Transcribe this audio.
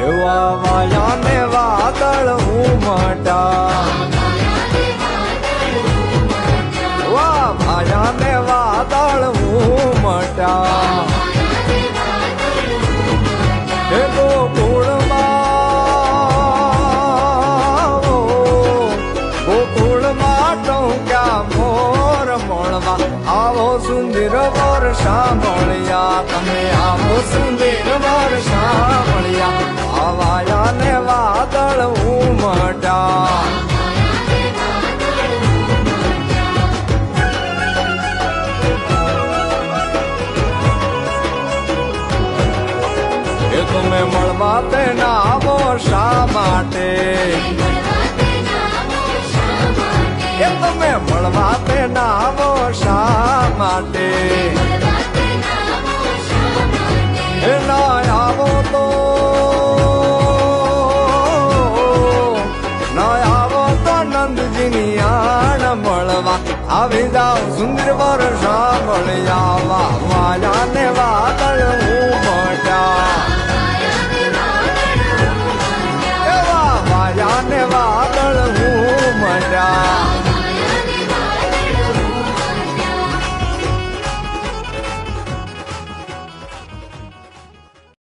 એવા વાયા ને વાદળ ઉમટા વા વાયા ને વાદળ ઉમટા એ ગોકુળમાં ટોક્યા મોર મોળવા આવો સુંદર વર્ષા મળ્યા તમે આવો સુંદર વર્ષા મળ્યા આવાયા ને વાદળ ઉમટા એ તમે મળવા તે ના આવો શા માટે એ તમે મળવા તે ના આવો શા માટે એ ના આવો તો નંદજીની આણ મળવા આવી જાવ સુંદર વર્ષા મળ્યા વાયા ને વાદળ